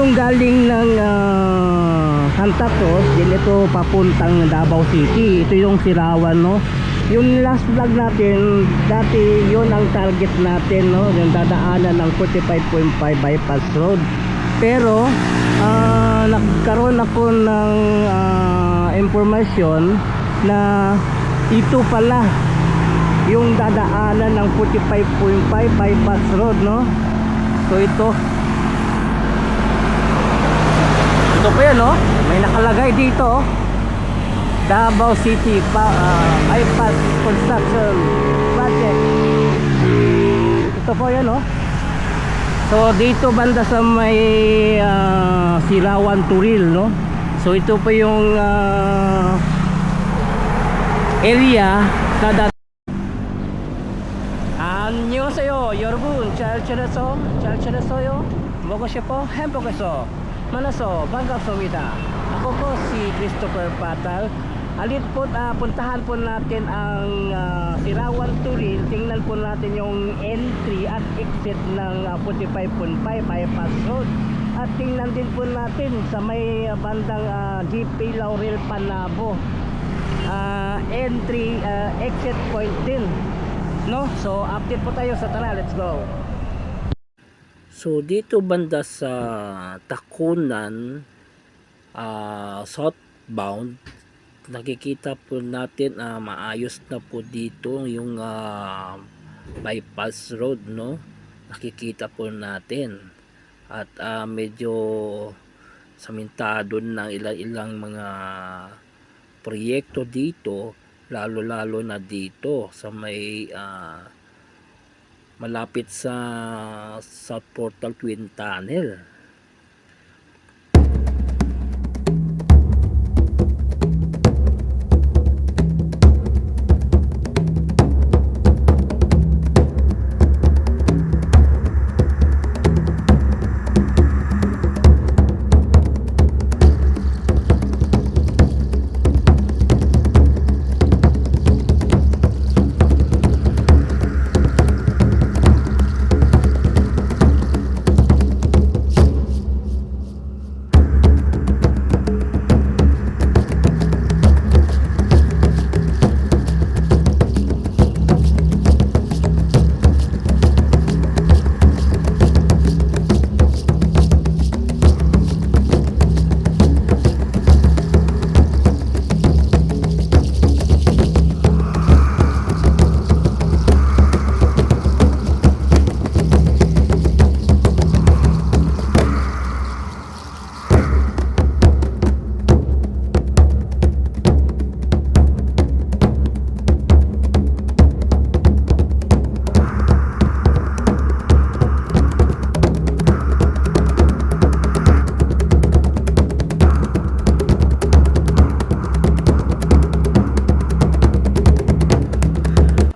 yung galing ng Santa Cruz, din ito papuntang Davao City. Ito yung Sirawan, no? Yung last vlog natin, dati yun ang target natin, no? Yung dadaanan ng 45.5 bypass road. Pero nagkaroon ako ng informasyon na ito pala yung dadaanan ng 45.5 bypass road, no? So ito pa yan, no? May nakalagay dito, Davao City Bypass Construction Project. Ito po yan, no? So dito banda sa may Sirawan Turil, no? So ito po yung area na 안녕하세요 여러분. 잘 지냈어요? 먹으시고 행복해서 만나서 반갑습니다. Ako po si Christopher Patal. Alit po, puntahan po natin ang Sirawan Turil. Tingnan po natin yung entry at exit ng 45.5 bypass road. At tingnan din po natin sa may bandang GP Laurel Panabo, entry exit point din, no? So update po tayo sa tara, let's go. So dito banda sa Takunan southbound, nakikita po natin maayos na po dito yung bypass road, no? Nakikita po natin at medyo samintado ng ilang mga proyekto dito, lalo na dito sa may malapit sa South Portal Twin Tunnel.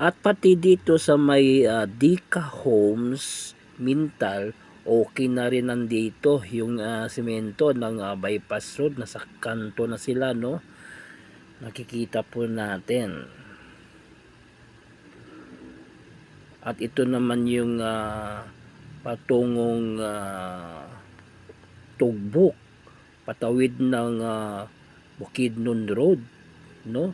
At pati dito sa may Dika Homes, Mintal, okay na rin nandito yung semento ng bypass road. Nasa kanto na sila, no? Nakikita po natin. At ito naman yung patungong Tugbok, patawid ng Bukidnon Road, no?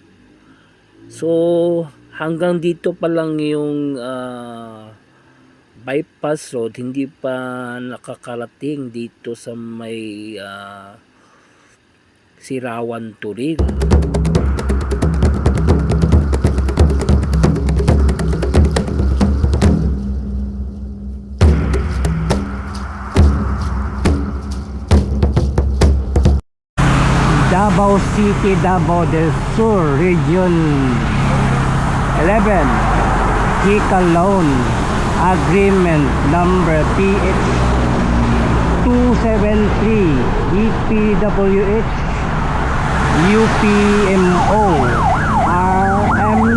So hanggang dito pa lang yung bypass road, hindi pa nakakarating dito sa may Sirawan Turil. Davao City, Davao del Sur, Region 11, Kika Loan Agreement number PH 273 DPWH UPMO RMC1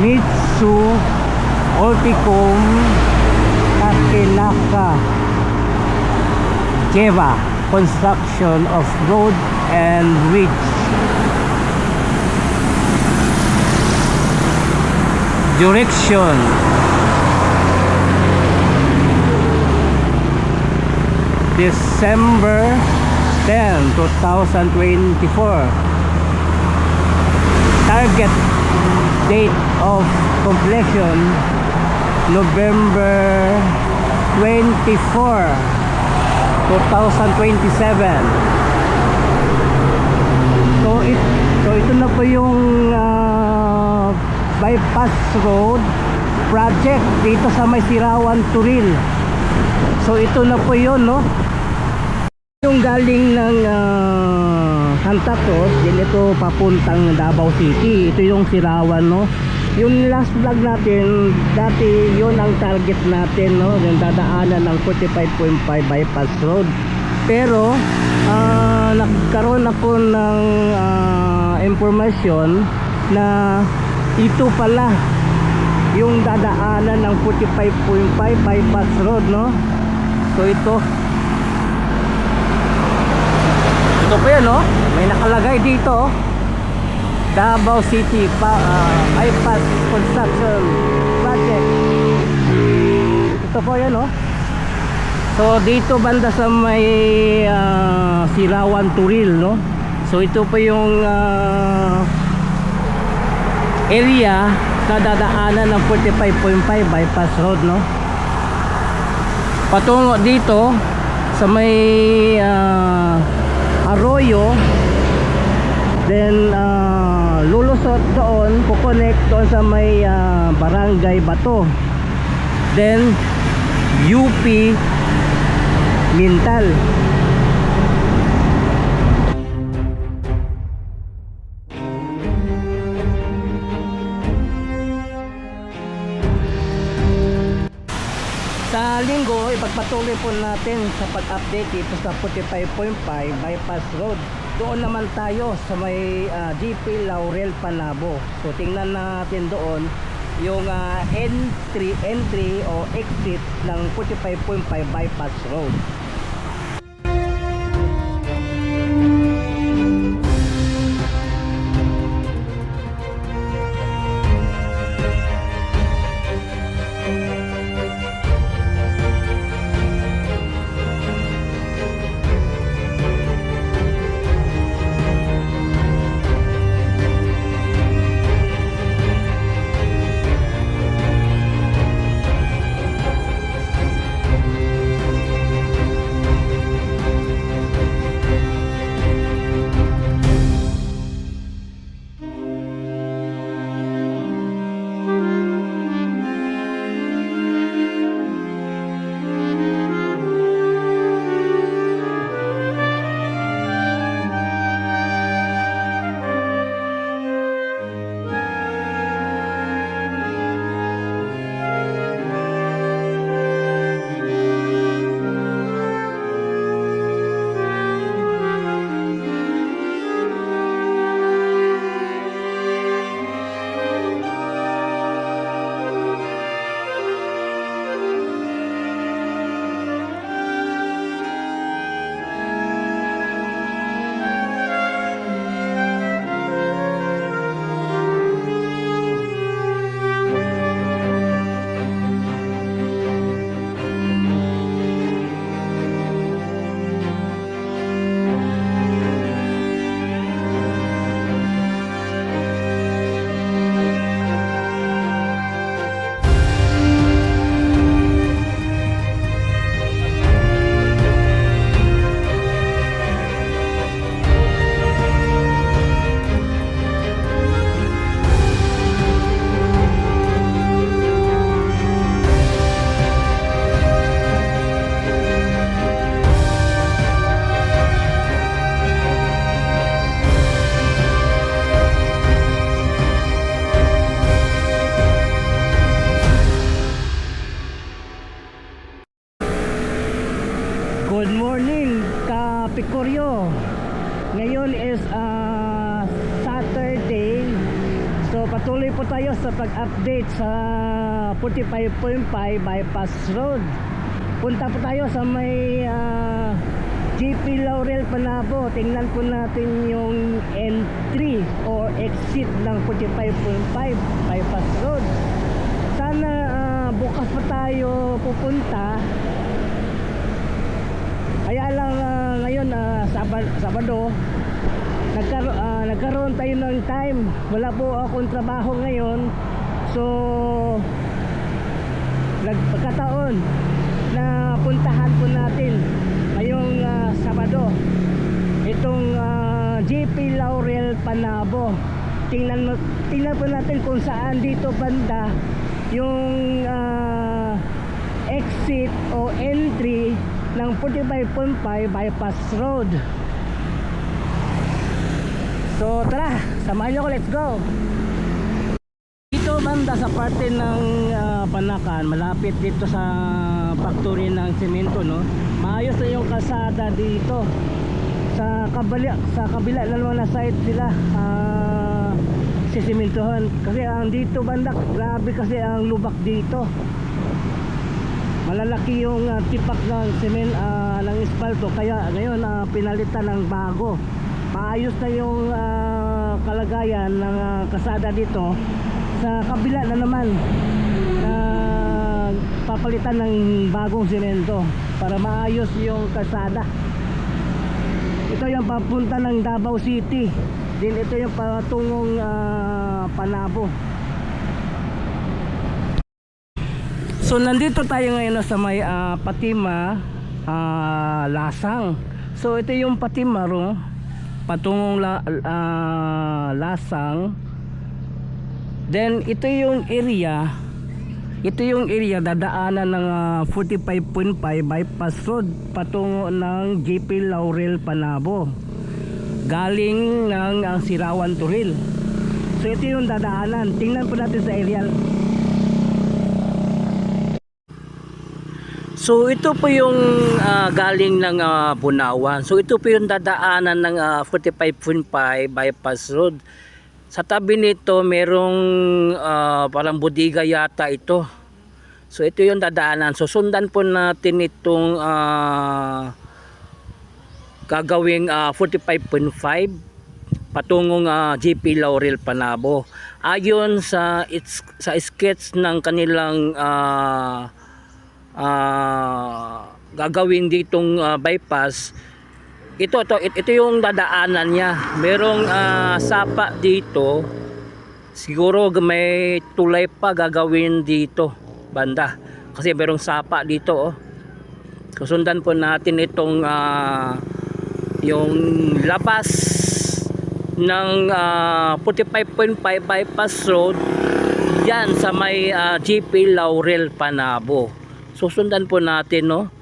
Mitsu Ulticom Kakinaka Jeva construction of road and bridge. Direction December 10, 2024. Target date of completion November 24, 2027. So ito na po yung bypass road project dito sa may Sirawan, Turil. So ito na po yun, no? Yung galing ng Santa Cruz, din ito papuntang Davao City. Ito yung Sirawan, no? Yung last vlog natin, dati yun ang target natin, no? Yung dadaanan ng 45.5 bypass road. Pero nagkaroon ako ng information na ito pala yung dadaanan ng 45.5 bypass road, no? So ito pa yan, no? May nakalagay dito, Davao City bypass construction project. Ito po yan, no? So dito banda sa may Sirawan, Turil, no? So ito pa yung area na dadaanan ng 45.5 bypass road, no? Patungo dito sa may Arroyo, then lulusot doon, kukonect doon sa may Barangay Bato, then UP Mintal. Sa linggo, ipagpatuloy po natin sa pag-update dito sa 45.5 bypass road. Doon naman tayo sa may GP Laurel Panabo. So tingnan natin doon yung entry o exit ng 45.5 bypass road. Good morning, Kapikoryo. Ngayon is Saturday. So patuloy po tayo sa pag-update sa 45.5 bypass road. Punta po tayo sa may GP Laurel Panabo. Tingnan po natin yung entry or exit ng 45.5 bypass road. Sana bukas pa tayo pupunta. Kaya Sabado, nagkaroon tayo ng time. Wala po akong trabaho ngayon, so nagpagkataon na puntahan po natin ngayong Sabado itong JP Laurel Panabo. Tingnan po natin kung saan dito banda yung exit o entry ng 45.5 bypass road. So tara, samahan nyo ako, let's go. Dito banda sa parte ng Panakan, malapit dito sa factory ng semento, no? Maayos na yung kalsada dito. Sa kabila na naman na side sila sisimentohan. Kasi ang dito banda, grabe kasi ang lubak dito. Malalaki yung tipak ng semen ng espalto, kaya ngayon pinalitan ng bago. Maayos na yung kalagayan ng kalsada dito. Sa kabila na naman papalitan ng bagong semento para maayos yung kalsada. Ito yung papunta ng Davao City, din ito yung patungong Panabo. So nandito tayo ngayon sa may Patima, Lasang. So ito yung Patima patungong Lasang. Then ito yung area dadaanan ng 45.5 bypass road patungo ng JP Laurel Panabo, galing ng Sirawan Turil. So ito yung dadaanan. Tingnan po natin sa aerial. So ito po yung galing ng Bunawan. So ito po yung dadaanan ng 45.5 bypass road. Sa tabi nito merong parang bodega yata ito. So ito yung dadaanan. So sundan po natin itong gagawing 45.5 patungong JP Laurel Panabo. Ayon sa sketch ng kanilang gagawin ditong bypass, ito yung dadaanan niya. Merong sapa dito, siguro may tulay pa gagawin dito banda kasi merong sapa dito, oh. Susundan po natin itong yung labas ng 45.5 bypass road yan sa may JP Laurel Panabo. Susundan po natin, no?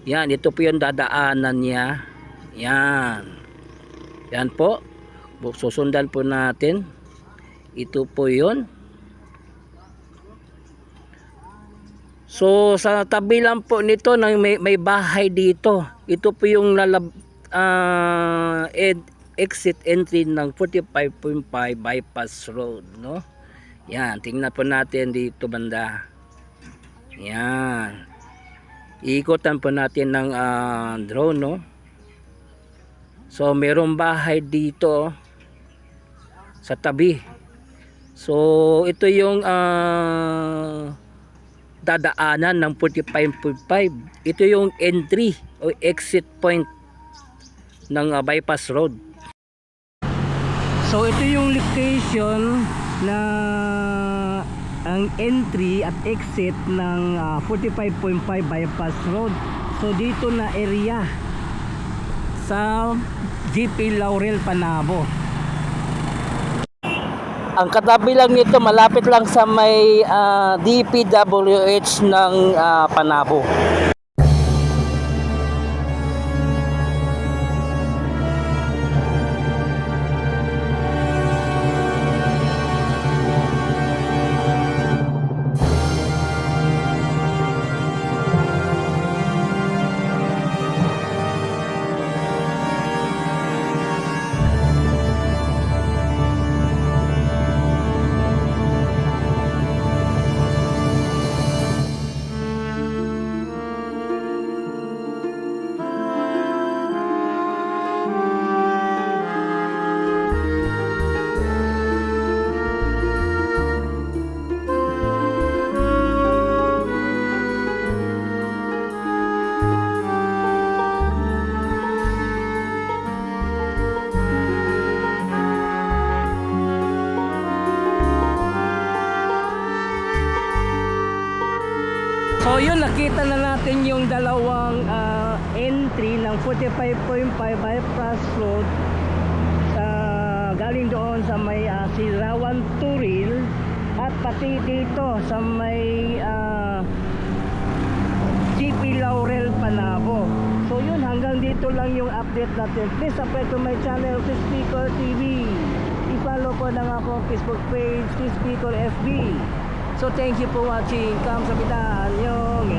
Yan, ito po yung dadaanan niya. Yan po. Susundan po natin. Ito po yun. So sa tabi lang po nito may bahay dito. Ito po yung exit entry ng 45.5 bypass road, no? Yan, tingnan po natin dito banda. Yan. Iikotan po natin ng drone, no? So merong bahay dito sa tabi. So ito yung dadaanan ng 45.5. Ito yung entry o exit point ng bypass road. So ito yung location na ang entry at exit ng 45.5 bypass road. So dito na area sa JP Laurel Panabo. Ang katabi lang nito, malapit lang sa may DPWH ng Panabo. So yun, nakita na natin yung dalawang entry ng 45.5 bypass road galing doon sa may Sirawan Turil at pati dito sa may GP Laurel Panabo. So yun, hanggang dito lang yung update natin. Please subscribe to my channel, Chris Speaker TV. I-follow po ng akong Facebook page, Chris Speaker FB. So thank you for watching. Kamsahamnida. Annyeong.